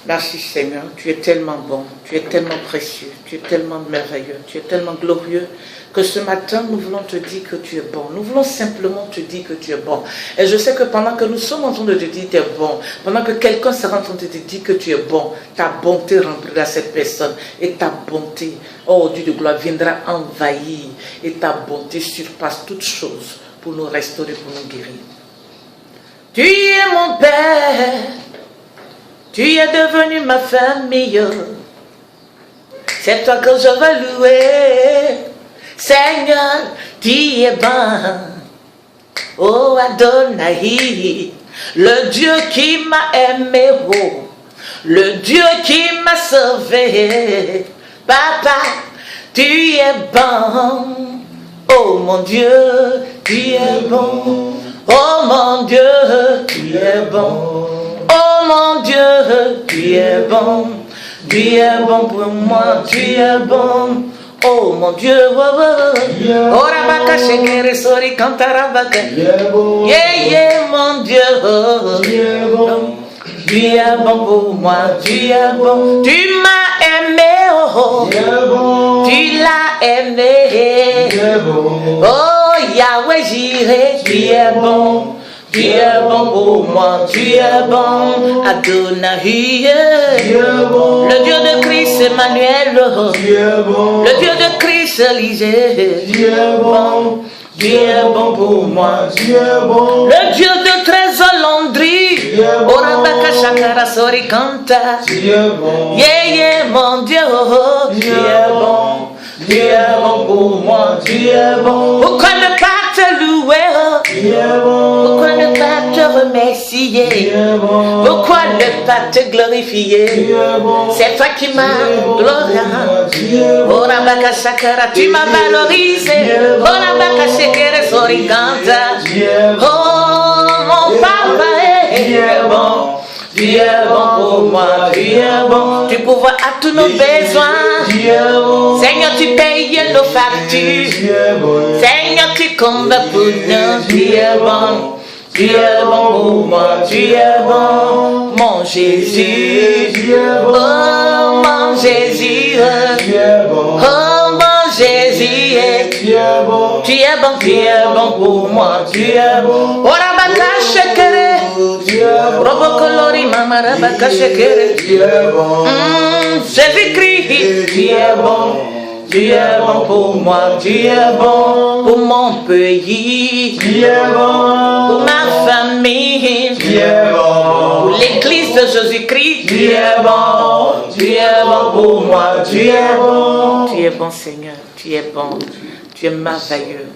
Merci Seigneur, tu es tellement bon, tu es tellement précieux, tu es tellement merveilleux, tu es tellement glorieux que ce matin nous voulons te dire que tu es bon. Nous voulons simplement te dire que tu es bon. Et je sais que pendant que nous sommes en train de te dire que tu es bon, pendant que quelqu'un sera en train de te dire que tu es bon, ta bonté remplira cette personne et ta bonté, oh Dieu de gloire, viendra envahir et ta bonté surpasse toutes choses pour nous restaurer, pour nous guérir. Tu es mon Père. Tu es devenu ma famille, c'est toi que je veux louer. Seigneur, tu es bon, oh Adonai, le Dieu qui m'a aimé, oh, le Dieu qui m'a sauvé. Papa, tu es bon, oh mon Dieu, tu es bon, oh mon Dieu, tu es bon. Oh mon Dieu, tu es bon pour moi, tu es bon. Oh mon Dieu, oh Rabaka Shekere Sori Kantarabaka. Yeah, yeah, mon Dieu, tu es bon pour moi, tu es bon. Tu m'as aimé, oh, tu l'as aimé. Oh Yahweh Jireh, tu es bon. Tu es bon pour moi, tu es bon, Adonai, le Dieu de Christ Emmanuel, le Dieu de Christ Élysée, tu es bon pour moi, tu es bon, le Dieu de Trésor Landry, Orabaka Shakara Sori Kanta, yeah, yeah, mon Dieu, tu es bon pour moi, tu es bon, pourquoi ne pas te louer? Pourquoi ne pas te remercier? Pourquoi ne pas te glorifier? C'est toi qui m'as glorifié. Oh Rabaka Sakara, tu m'as valorisé. Oh Rabaka Shekere Soriganta. Oh mon papa est bon. Tu es bon pour moi, tu es bon. Tu pourvois à tous nos besoins. Seigneur, tu payes nos factures. Seigneur, tu combats pour nous. Tu es bon. Tu es bon pour moi, tu es bon. Mon Jésus. Oh, mon Jésus. Oh, mon Jésus. Tu es bon pour moi, tu es bon. Oh, Rabaka Shekere. Robocolori mama Rabaka Shekere. Jésus-Christ, tu es bon. Tu es bon pour moi, tu es bon pour mon pays, tu es bon pour ma famille, tu es bon pour l'église de Jésus-Christ, tu es bon pour moi, tu es bon. Tu es bon Seigneur, tu es bon. Tu es merveilleux.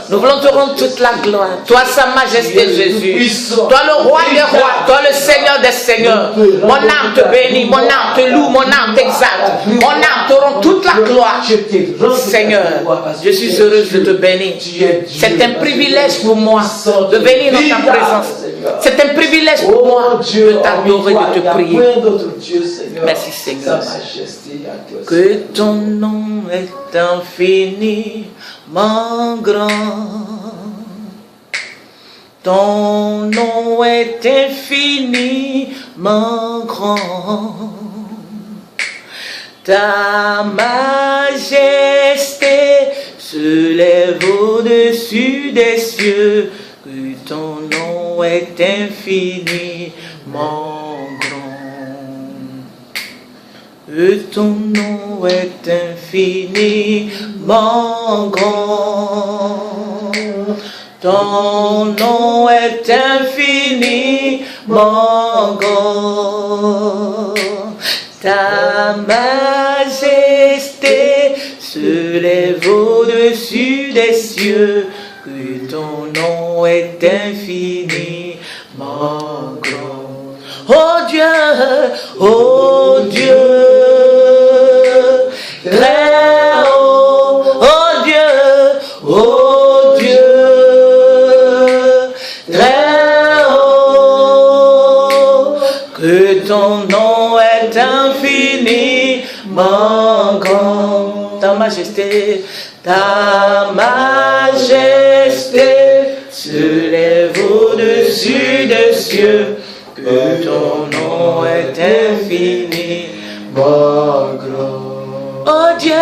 Nous voulons te rendre toute la gloire. Toi, Sa Majesté Jésus. Toi, le roi des rois. Toi, le Seigneur des seigneurs. Mon âme te bénit. Mon âme te loue. Mon âme t'exalte. Mon âme te rend toute la gloire. Seigneur, je suis heureuse de te bénir. C'est un privilège pour moi de venir dans ta présence. C'est un privilège pour moi de t'adorer, de te prier. Merci Seigneur. Que ton nom est infiniment grand. Ton nom est infiniment grand. Ta majesté se lève au-dessus des cieux. Que ton nom est infiniment grand. Que ton nom est infiniment grand. Ton nom est infiniment grand. Ta majesté se lève au-dessus des cieux. Que ton nom est infiniment grand. Oh Dieu, très haut, oh Dieu, très haut, que ton nom est infiniment grand. Ta majesté se lève au-dessus des cieux. que ton nom est infini, mon grand. Oh Dieu,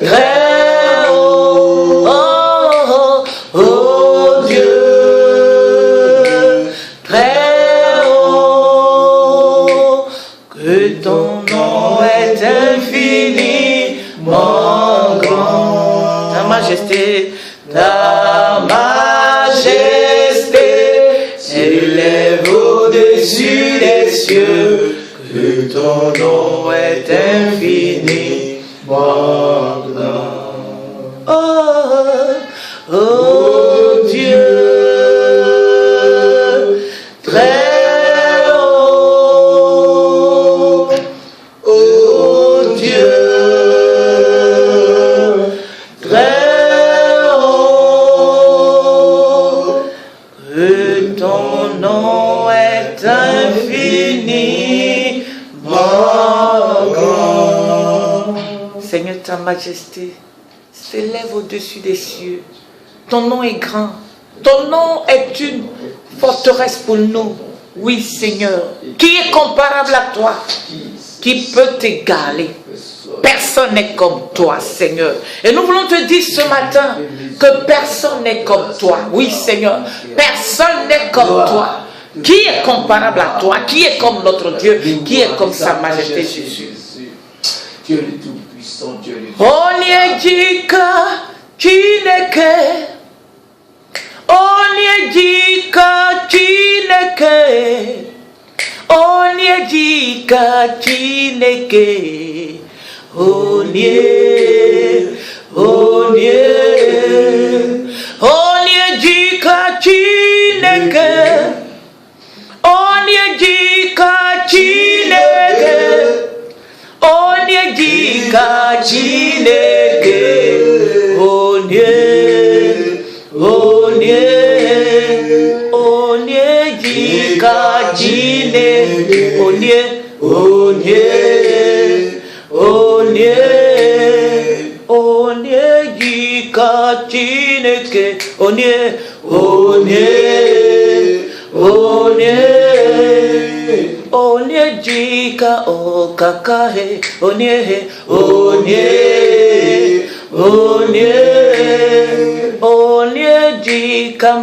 très haut, oh Dieu, très haut, que ton nom est infiniment grand. Ta majesté s'élève au-dessus des cieux, que ton nom est infiniment grand. Oh Dieu, très haut, oh Dieu, très haut, que ton nom est infiniment grand. Seigneur, ta majesté s'élève au-dessus des cieux. Ton nom est grand. Ton nom est une forteresse pour nous. Oui, Seigneur. Qui est comparable à toi? Qui peut t'égaler? Personne n'est comme toi, Seigneur. Et nous voulons te dire ce matin que personne n'est comme toi. Oui, Seigneur. Personne n'est comme toi. Qui est comparable à toi? Qui est comme notre Dieu? Qui est comme sa majesté Jésus? Dieu le Tout-Puissant, Dieu le Onyejika Chineke, Onyejika Chineke, Onyejika Chineke, Onyejika Chineke, Onyejika Chineke, Onyejika Chineke, Onyejika Chineke, Onyejika Chineke, Onyejika okakahe, Onyejika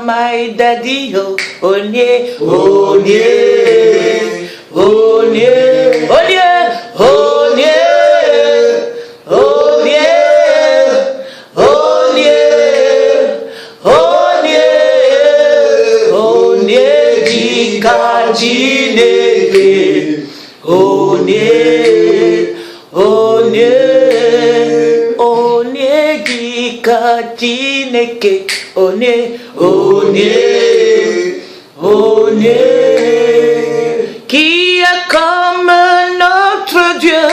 my daddy ho, Onyejika Chineke, Onyejika Chineke, qui est comme notre Dieu,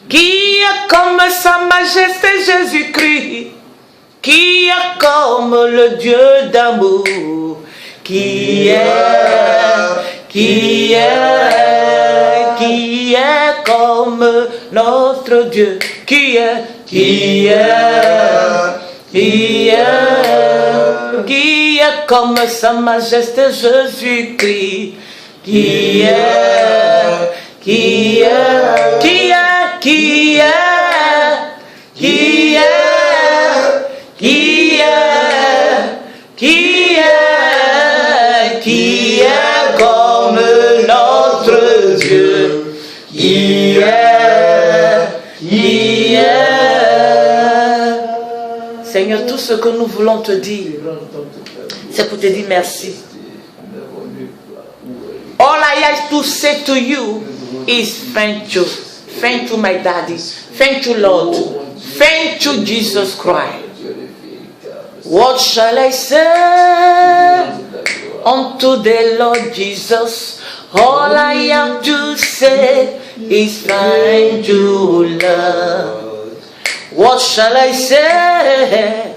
qui est comme sa majesté Jésus-Christ, qui est comme le Dieu d'amour, qui est comme notre Dieu, qui est comme sa majesté Jésus-Christ, qui est comme notre Dieu, qui est. Seigneur, tout ce que nous voulons te dire, c'est pour te dire merci. All I have to say to you is thank you. Thank you, my daddy. Thank you, Lord. Thank you, Jesus Christ. What shall I say unto the Lord Jesus? All I have to say is thank you, Lord. What shall I say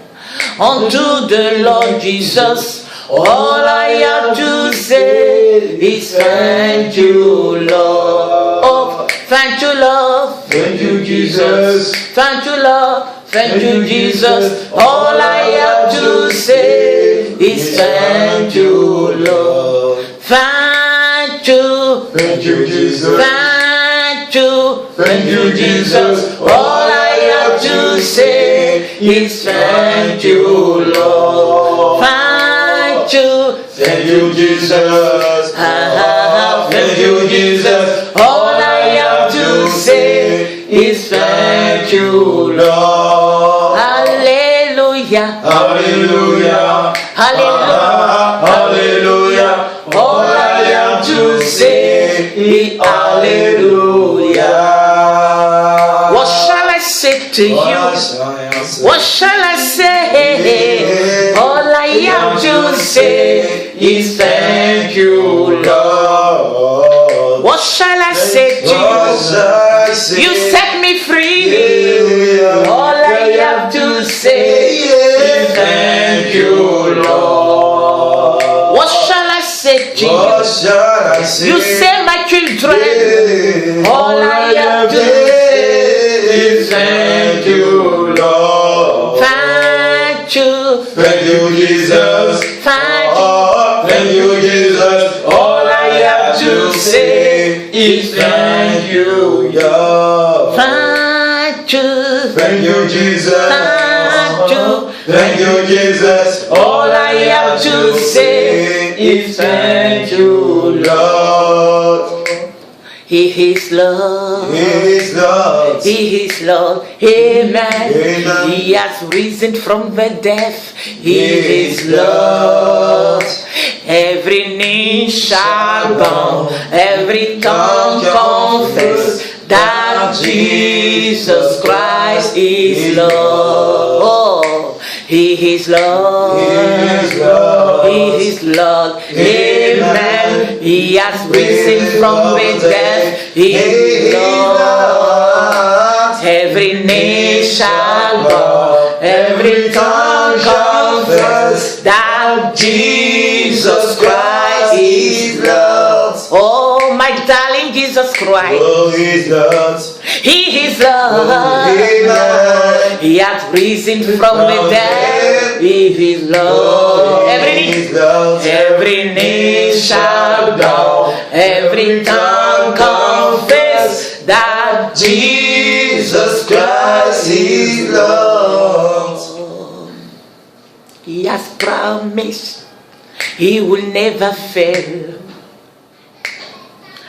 unto the Lord Jesus? All I have to say is thank you, Lord. Oh, thank you, Lord. Thank you, Jesus. Thank you, Lord. Thank you, Jesus. All I have to say is thank you, Lord. Thank you. Thank you, Jesus. Thank you. Thank you, Jesus. All I have to say is thank you, Lord. Thank you. Thank you, Jesus. Thank you, Jesus. All I have to say is thank you, Lord. Hallelujah. Hallelujah. Hallelujah. Hallelujah. All I have to say is hallelujah. What shall I say to you? What shall I say? All I have to say is thank you, Lord. What shall I say to you? You set me free. All I have to say is thank you, Lord. What shall I say to you? You save my children. All I have to say is thank you, Lord. Thank you. Thank you, Jesus. Thank you. Thank you, Jesus. All I have to say is thank you. Thank you. Thank you, Jesus. Thank you. Thank you, Jesus. All I have to say is thank you, Lord. He is Lord. He is Lord. He is Lord. Amen. Amen. He has risen from the dead. He is Lord. Every knee shall bow, every tongue confess that Jesus Christ is Lord. Oh, He is Lord. He is Lord. He is Lord. Amen. He has risen from the dead. He is Lord. Every knee shall bow, every tongue confess that Jesus Christ is Lord. Oh, my darling Jesus Christ. Oh, He is Lord. He is Lord. Amen. He has risen from the dead. He is Lord. Every knee shall bow, every tongue confess that Jesus Christ is Lord. He has promised He will never fail.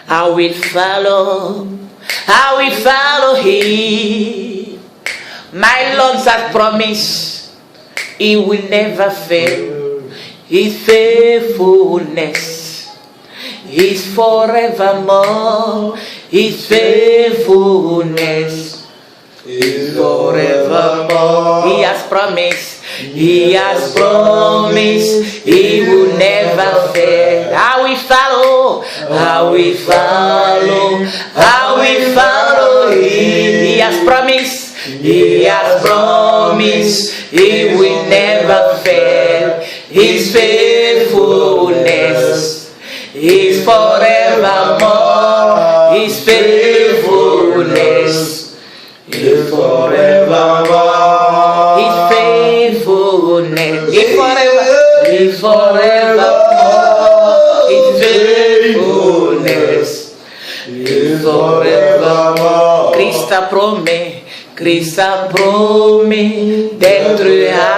I will follow Him. My Lord has promised He will never fail. His faithfulness is forevermore. His faithfulness is forevermore. He has promised. He has promised He will never fail. I will follow. I will follow. I will follow Him. He has promised. He has promised He will never fail. His faithfulness is forevermore. His faithfulness is forevermore. His faithfulness is forever. Is forevermore. His faithfulness is forevermore. Christ a promis d'être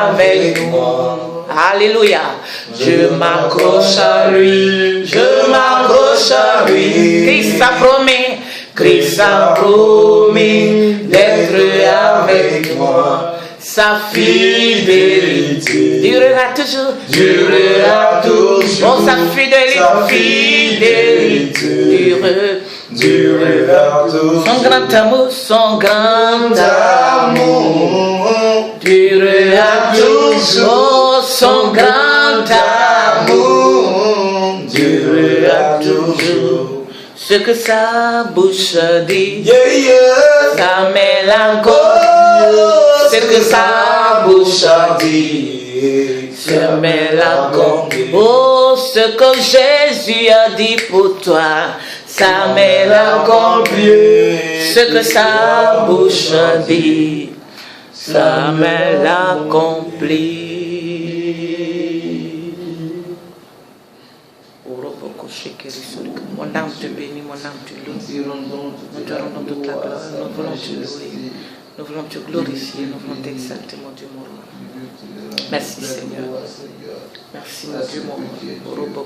avec nous. Alléluia. Je m'accroche à lui. Je m'accroche à lui. Christ a promis d'être avec moi. Sa fidélité durera toujours. Durera toujours. Oh, sa fidélité durera toujours. Son grand amour durera toujours. Son grand amour durera toujours. Ce que sa bouche dit, sa mélancolie. Ce que sa bouche dit, sa mélancolie. Oh, ce que Jésus a dit pour toi, sa mélancolie. Ce que sa bouche dit, ça me l'accomplit. Mon âme te bénit, mon âme te loue. Nous te rendons toute la gloire, nous voulons te louer. Nous voulons te glorifier, nous voulons t'exalter, mon Dieu, mon roi. Merci Seigneur. Merci mon Dieu, mon roi.